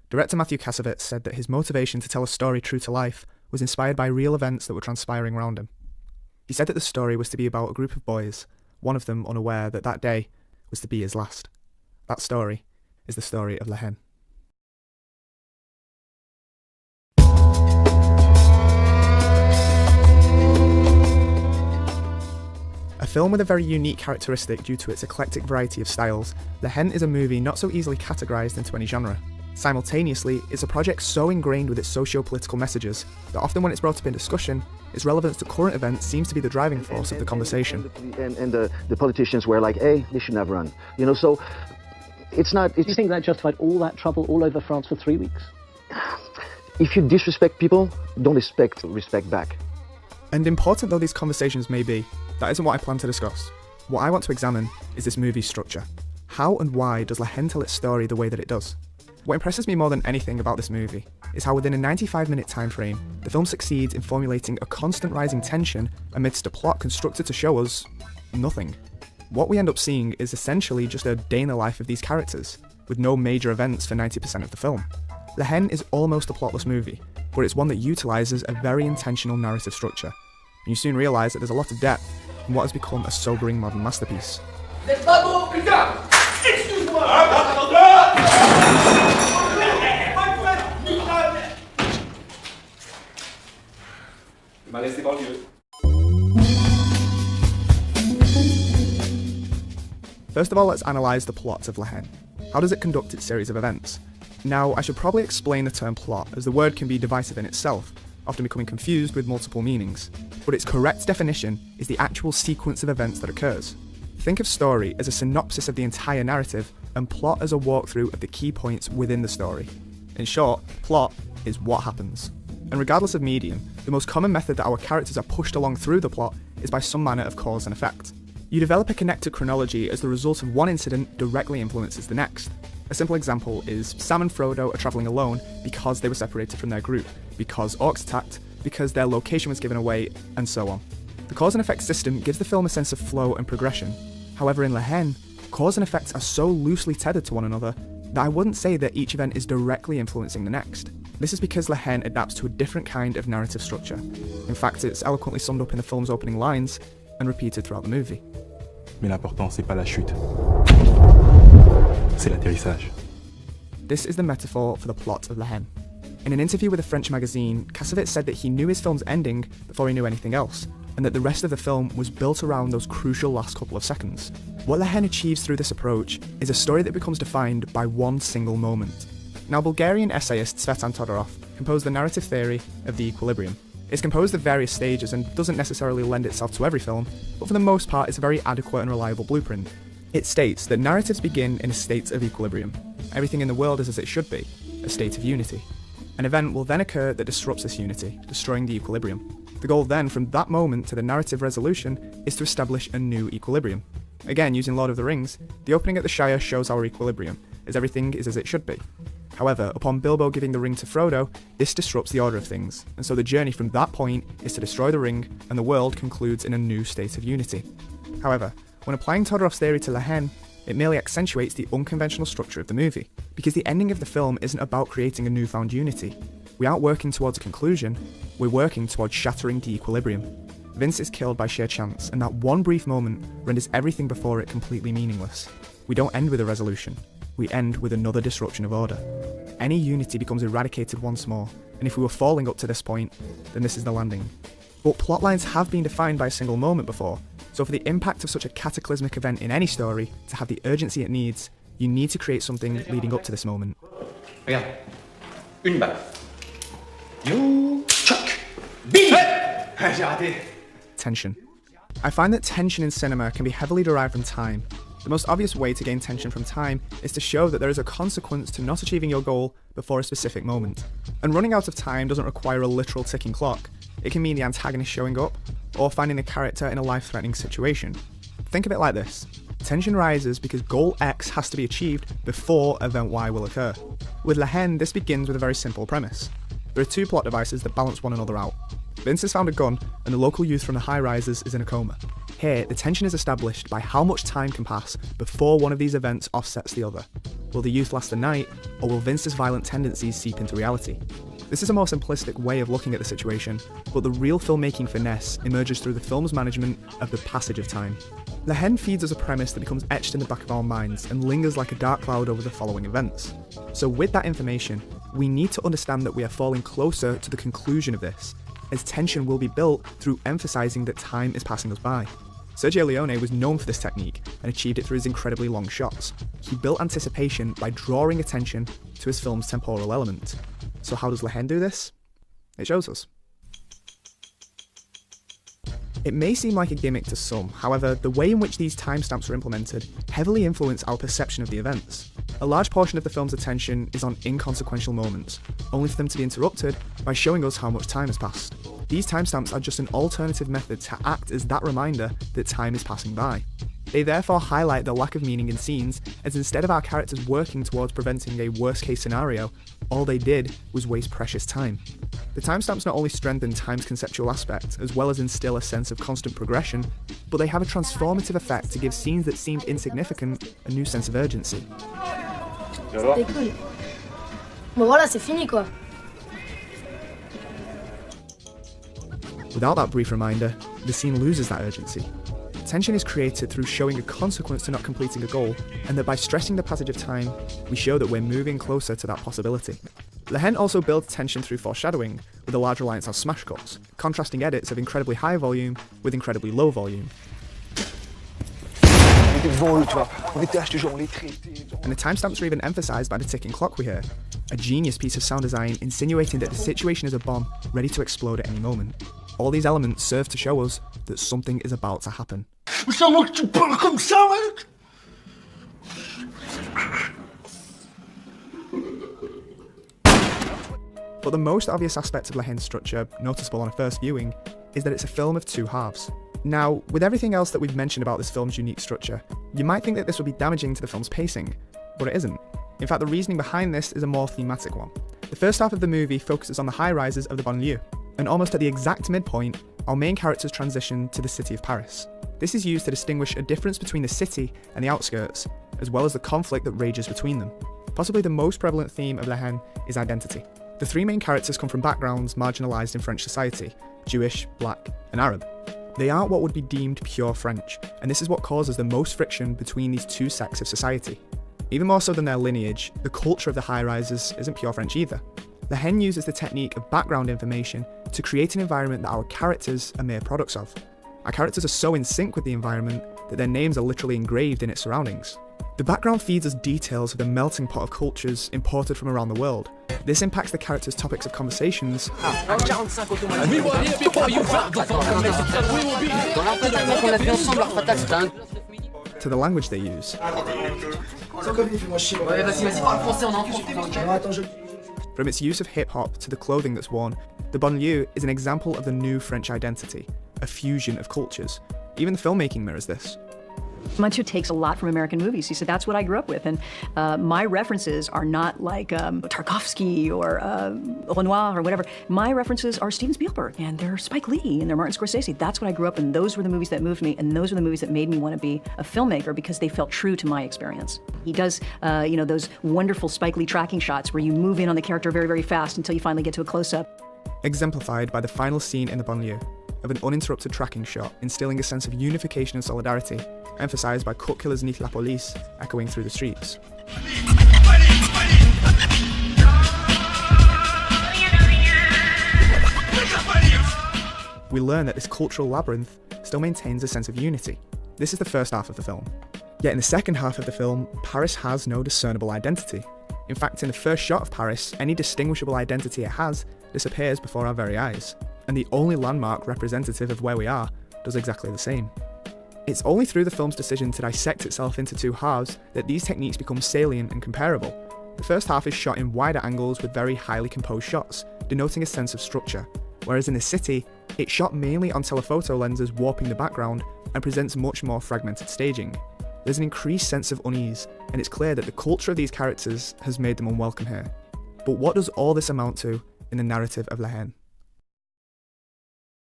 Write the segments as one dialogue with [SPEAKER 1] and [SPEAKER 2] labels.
[SPEAKER 1] Director Matthew Kassovitz said that his motivation to tell a story true to life was inspired by real events that were transpiring around him. He said that the story was to be about a group of boys, one of them unaware that that day was to be his last. That story is the story of Haine. A film with a very unique characteristic due to its eclectic variety of styles, Haine is a movie not so easily categorised into any genre. Simultaneously, it's a project so ingrained with its socio-political messages that often when it's brought up in discussion, its relevance to current events seems to be the driving force of the conversation.
[SPEAKER 2] And the politicians were like, hey, they shouldn't have run. You know, so it's not... Do
[SPEAKER 3] you think that justified all that trouble all over France for 3 weeks?
[SPEAKER 2] If you disrespect people, don't expect respect back.
[SPEAKER 1] And important though these conversations may be, that isn't what I plan to discuss. What I want to examine is this movie's structure. How and why does Haine tell its story the way that it does? What impresses me more than anything about this movie is how within a 95-minute time frame, the film succeeds in formulating a constant rising tension amidst a plot constructed to show us nothing. What we end up seeing is essentially just a day in the life of these characters, with no major events for 90% of the film. Haine is almost a plotless movie, but it's one that utilises a very intentional narrative structure, and you soon realise that there's a lot of depth in what has become a sobering modern masterpiece. First of all, let's analyse the plot of Haine. How does it conduct its series of events? Now, I should probably explain the term plot, as the word can be divisive in itself, often becoming confused with multiple meanings, but its correct definition is the actual sequence of events that occurs. Think of story as a synopsis of the entire narrative, and plot as a walkthrough of the key points within the story. In short, plot is what happens. And regardless of medium, the most common method that our characters are pushed along through the plot is by some manner of cause and effect. You develop a connected chronology as the result of one incident directly influences the next. A simple example is Sam and Frodo are travelling alone because they were separated from their group, because orcs attacked, because their location was given away, and so on. The cause and effect system gives the film a sense of flow and progression. However, in Haine, cause and effects are so loosely tethered to one another that I wouldn't say that each event is directly influencing the next. This is because Haine adapts to a different kind of narrative structure. In fact, it's eloquently summed up in the film's opening lines and repeated throughout the movie.
[SPEAKER 4] Mais l'important, c'est pas la chute. C'est l'atterrissage.
[SPEAKER 1] This is the metaphor for the plot of Haine. In an interview with a French magazine, Kassovitz said that he knew his film's ending before he knew anything else, and that the rest of the film was built around those crucial last couple of seconds. What Haine achieves through this approach is a story that becomes defined by one single moment. Now, Bulgarian essayist Tsvetan Todorov composed the narrative theory of the equilibrium. It's composed of various stages and doesn't necessarily lend itself to every film, but for the most part it's a very adequate and reliable blueprint. It states that narratives begin in a state of equilibrium. Everything in the world is as it should be, a state of unity. An event will then occur that disrupts this unity, destroying the equilibrium. The goal then, from that moment to the narrative resolution, is to establish a new equilibrium. Again, using Lord of the Rings, the opening at the Shire shows our equilibrium, as everything is as it should be. However, upon Bilbo giving the ring to Frodo, this disrupts the order of things, and so the journey from that point is to destroy the ring, and the world concludes in a new state of unity. However, when applying Todorov's theory to Haine, it merely accentuates the unconventional structure of the movie, because the ending of the film isn't about creating a newfound unity. We aren't working towards a conclusion, we're working towards shattering the equilibrium. Vince is killed by sheer chance, and that one brief moment renders everything before it completely meaningless. We don't end with a resolution, we end with another disruption of order. Any unity becomes eradicated once more, and if we were falling up to this point, then this is the landing. But plotlines have been defined by a single moment before, so for the impact of such a cataclysmic event in any story to have the urgency it needs, you need to create something leading up to this moment.
[SPEAKER 5] Regarde. Une balle. You chuck. Bing! J'ai raté.
[SPEAKER 1] Tension. I find that tension in cinema can be heavily derived from time. The most obvious way to gain tension from time is to show that there is a consequence to not achieving your goal before a specific moment. And running out of time doesn't require a literal ticking clock. It can mean the antagonist showing up, or finding the character in a life-threatening situation. Think of it like this. Tension rises because goal X has to be achieved before event Y will occur. With Haine, this begins with a very simple premise. There are two plot devices that balance one another out. Vince has found a gun, and the local youth from the high-rises is in a coma. Here, the tension is established by how much time can pass before one of these events offsets the other. Will the youth last the night, or will Vince's violent tendencies seep into reality? This is a more simplistic way of looking at the situation, but the real filmmaking finesse emerges through the film's management of the passage of time. La Haine feeds us a premise that becomes etched in the back of our minds and lingers like a dark cloud over the following events. So with that information, we need to understand that we are falling closer to the conclusion of this, as tension will be built through emphasising that time is passing us by. Sergio Leone was known for this technique and achieved it through his incredibly long shots. He built anticipation by drawing attention to his film's temporal element. So how does La Haine do this? It shows us. It may seem like a gimmick to some, however, the way in which these timestamps are implemented heavily influence our perception of the events. A large portion of the film's attention is on inconsequential moments, only for them to be interrupted by showing us how much time has passed. These timestamps are just an alternative method to act as that reminder that time is passing by. They therefore highlight the lack of meaning in scenes, as instead of our characters working towards preventing a worst-case scenario, all they did was waste precious time. The timestamps not only strengthen time's conceptual aspect, as well as instill a sense of constant progression, but they have a transformative effect to give scenes that seemed insignificant a new sense of urgency.
[SPEAKER 6] C'était cool. Bon voilà, c'est fini quoi.
[SPEAKER 1] Without that brief reminder, the scene loses that urgency. Tension is created through showing a consequence to not completing a goal, and that by stressing the passage of time, we show that we're moving closer to that possibility. La Haine also builds tension through foreshadowing, with a large reliance on smash cuts, contrasting edits of incredibly high volume with incredibly low volume. And the timestamps are even emphasised by the ticking clock we hear, a genius piece of sound design insinuating that the situation is a bomb ready to explode at any moment. All these elements serve to show us that something is about to happen. But the most obvious aspect of La Haine's structure, noticeable on a first viewing, is that it's a film of two halves. Now, with everything else that we've mentioned about this film's unique structure, you might think that this would be damaging to the film's pacing, but it isn't. In fact, the reasoning behind this is a more thematic one. The first half of the movie focuses on the high-rises of the banlieue, and almost at the exact midpoint, our main characters transition to the city of Paris. This is used to distinguish a difference between the city and the outskirts, as well as the conflict that rages between them. Possibly the most prevalent theme of La Haine is identity. The three main characters come from backgrounds marginalised in French society: Jewish, Black, and Arab. They aren't what would be deemed pure French, and this is what causes the most friction between these two sects of society. Even more so than their lineage, the culture of the high-rises isn't pure French either. La Haine uses the technique of background information to create an environment that our characters are mere products of. Our characters are so in sync with the environment that their names are literally engraved in its surroundings. The background feeds us details of the melting pot of cultures imported from around the world. This impacts the characters' topics of conversations to the language they use. From its use of hip-hop to the clothing that's worn, the banlieue is an example of the new French identity, a fusion of cultures. Even the filmmaking mirrors this.
[SPEAKER 7] Mathieu takes a lot from American movies. He said, that's what I grew up with. And my references are not like Tarkovsky or Renoir or whatever. My references are Steven Spielberg, and they're Spike Lee, and they're Martin Scorsese. That's what I grew up in. Those were the movies that moved me, and those were the movies that made me want to be a filmmaker because they felt true to my experience. He does, those wonderful Spike Lee tracking shots where you move in on the character very, very fast until you finally get to a close-up.
[SPEAKER 1] Exemplified by the final scene in the banlieue, of an uninterrupted tracking shot, instilling a sense of unification and solidarity, emphasised by cut killers Nith la police echoing through the streets. We learn that this cultural labyrinth still maintains a sense of unity. This is the first half of the film. Yet in the second half of the film, Paris has no discernible identity. In fact, in the first shot of Paris, any distinguishable identity it has disappears before our very eyes, and the only landmark representative of where we are does exactly the same. It's only through the film's decision to dissect itself into two halves that these techniques become salient and comparable. The first half is shot in wider angles with very highly composed shots, denoting a sense of structure, whereas in the city, it's shot mainly on telephoto lenses warping the background and presents much more fragmented staging. There's an increased sense of unease, and it's clear that the culture of these characters has made them unwelcome here. But what does all this amount to in the narrative of La Haine?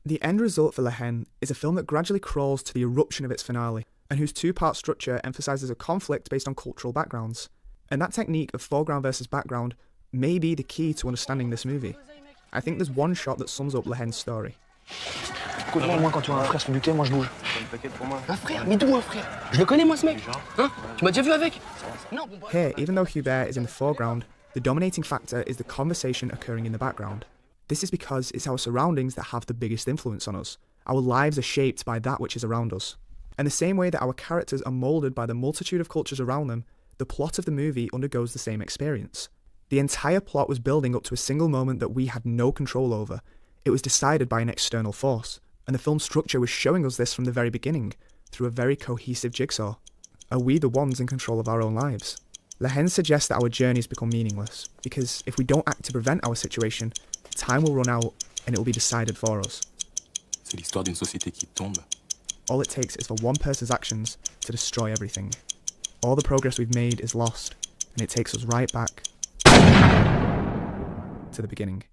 [SPEAKER 1] The end result for La Haine is a film that gradually crawls to the eruption of its finale, and whose two-part structure emphasises a conflict based on cultural backgrounds. And that technique of foreground versus background may be the key to understanding this movie. I think there's one shot that sums up Laheine's story.
[SPEAKER 8] Écoute-moi, moi, quand tu vois un frère se buter, moi je bouge. Un frère? Mais d'où un frère? Je le connais, moi, ce mec. Hein? Tu m'as déjà vu avec? Non, bon,
[SPEAKER 1] Here, even though Hubert is in the foreground, the dominating factor is the conversation occurring in the background. This is because it's our surroundings that have the biggest influence on us. Our lives are shaped by that which is around us. And the same way that our characters are moulded by the multitude of cultures around them, the plot of the movie undergoes the same experience. The entire plot was building up to a single moment that we had no control over. It was decided by an external force, and the film's structure was showing us this from the very beginning, through a very cohesive jigsaw. Are we the ones in control of our own lives? Lahaine suggests that our journeys become meaningless, because if we don't act to prevent our situation, time will run out and it will be decided for us.
[SPEAKER 4] C'est l'histoire d'une société qui tombe.
[SPEAKER 1] All it takes is for one person's actions to destroy everything. All the progress we've made is lost, and it takes us right back to the beginning.